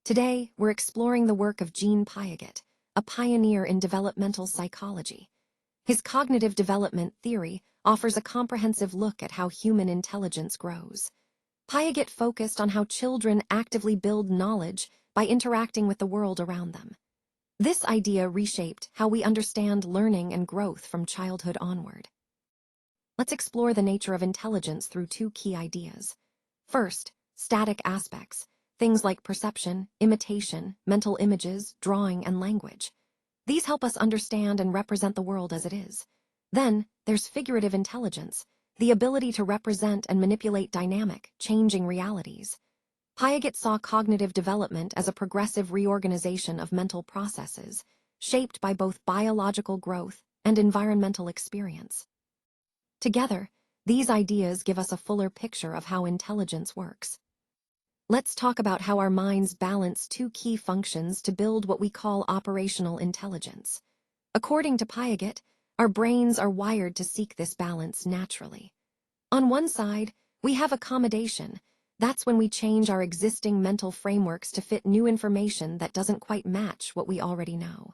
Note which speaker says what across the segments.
Speaker 1: Today, we're exploring the work of Piaget, a pioneer in developmental psychology. His cognitive development theory offers a comprehensive look at how human intelligence grows. Piaget focused on how children actively build knowledge by interacting with the world around them. This idea reshaped how we understand learning and growth from childhood onward. Let's explore the nature of intelligence through two key ideas. First, static aspects, things like perception, imitation, mental images, drawing, and language. These help us understand and represent the world as it is. Then, there's figurative intelligence, the ability to represent and manipulate dynamic, changing realities. Piaget saw cognitive development as a progressive reorganization of mental processes, shaped by both biological growth and environmental experience. Together, these ideas give us a fuller picture of how intelligence works. Let's talk about how our minds balance two key functions to build what we call operational intelligence. According to Piaget, our brains are wired to seek this balance naturally. On one side, we have accommodation. That's when we change our existing mental frameworks to fit new information that doesn't quite match what we already know.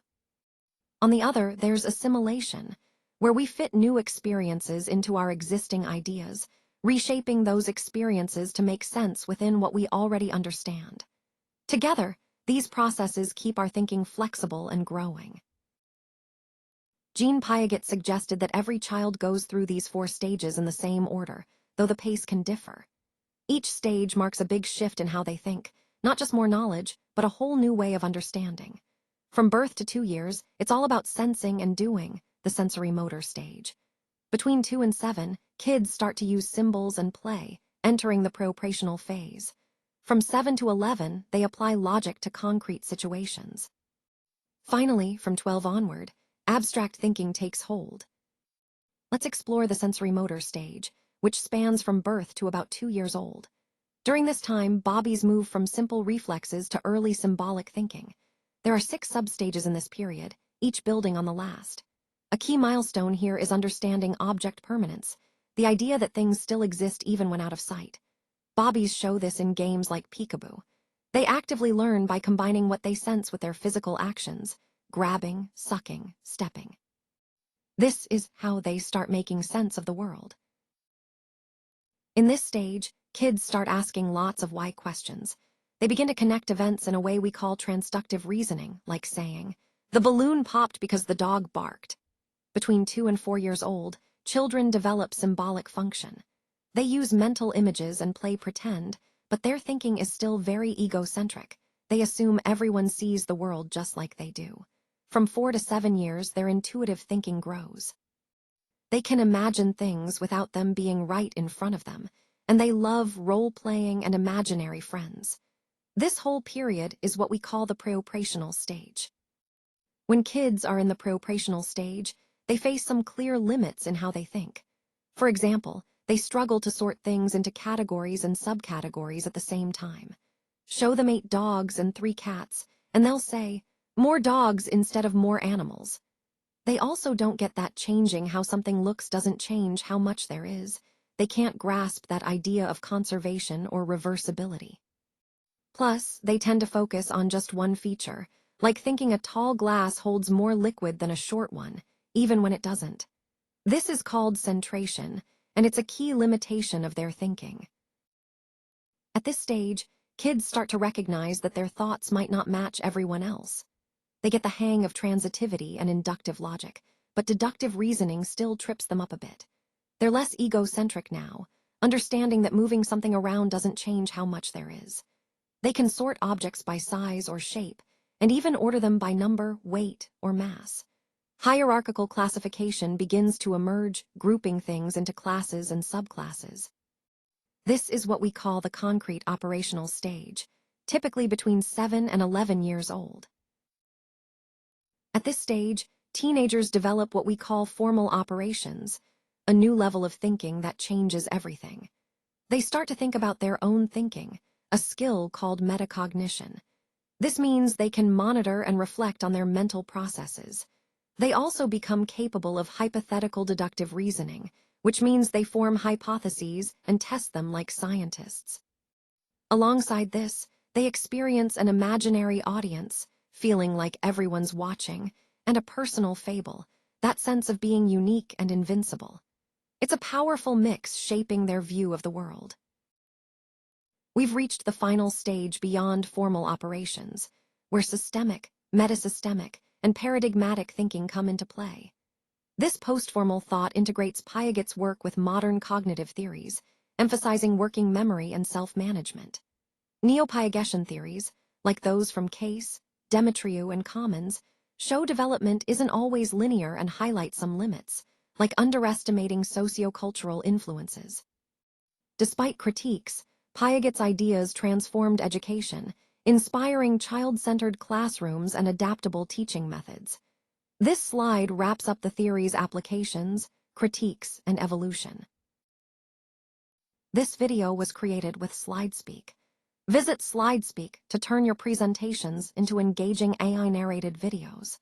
Speaker 1: On the other, there's assimilation, where we fit new experiences into our existing ideas, reshaping those experiences to make sense within what we already understand. Together, these processes keep our thinking flexible and growing. Piaget suggested that every child goes through these 4 stages in the same order, though the pace can differ. Each stage marks a big shift in how they think, not just more knowledge, but a whole new way of understanding. From birth to 2 years, it's all about sensing and doing, the sensory motor stage. Between 2 and 7, kids start to use symbols and play, entering the pro-operational phase. From 7 to 11, they apply logic to concrete situations. Finally, from 12 onward, abstract thinking takes hold. Let's explore the sensory motor stage, which spans from birth to about 2 years old. During this time, bobbies move from simple reflexes to early symbolic thinking. There are 6 substages in this period, each building on the last. A key milestone here is understanding object permanence, the idea that things still exist even when out of sight. Bobbies show this in games like peekaboo. They actively learn by combining what they sense with their physical actions, grabbing, sucking, stepping. This is how they start making sense of the world. In this stage, kids start asking lots of why questions. They begin to connect events in a way we call transductive reasoning, like saying, "The balloon popped because the dog barked." Between 2 and 4 years old, children develop symbolic function. They use mental images and play pretend, but their thinking is still very egocentric. They assume everyone sees the world just like they do. From 4 to 7 years, their intuitive thinking grows. They can imagine things without them being right in front of them, and they love role-playing and imaginary friends. This whole period is what we call the pre-operational stage. When kids are in the pre-operational stage, they face some clear limits in how they think. For example, they struggle to sort things into categories and subcategories at the same time. Show them 8 dogs and 3 cats, and they'll say, "More dogs instead of more animals." They also don't get that changing how something looks doesn't change how much there is. They can't grasp that idea of conservation or reversibility. Plus, they tend to focus on just one feature, like thinking a tall glass holds more liquid than a short one, even when it doesn't. This is called centration, and it's a key limitation of their thinking. At this stage, kids start to recognize that their thoughts might not match everyone else. They get the hang of transitivity and inductive logic, but deductive reasoning still trips them up a bit. They're less egocentric now, understanding that moving something around doesn't change how much there is. They can sort objects by size or shape, and even order them by number, weight, or mass. Hierarchical classification begins to emerge, grouping things into classes and subclasses. This is what we call the concrete operational stage, typically between 7 and 11 years old. At this stage, teenagers develop what we call formal operations, a new level of thinking that changes everything. They start to think about their own thinking, a skill called metacognition. This means they can monitor and reflect on their mental processes. They also become capable of hypothetical deductive reasoning, which means they form hypotheses and test them like scientists. Alongside this, They experience an imaginary audience, feeling like everyone's watching, and a personal fable, that sense of being unique and invincible. It's a powerful mix shaping their view of the world. We've reached the final stage beyond formal operations, where systemic, metasystemic, and paradigmatic thinking come into play. This post-formal thought integrates Piaget's work with modern cognitive theories, emphasizing working memory and self-management. Neo-Piagetian theories, like those from Case, Demetriou, and Commons, show development isn't always linear and highlight some limits, like underestimating sociocultural influences. Despite critiques, Piaget's ideas transformed education, inspiring child-centered classrooms and adaptable teaching methods. This slide wraps up the theory's applications, critiques, and evolution. This video was created with SlideSpeak. Visit SlideSpeak to turn your presentations into engaging AI-narrated videos.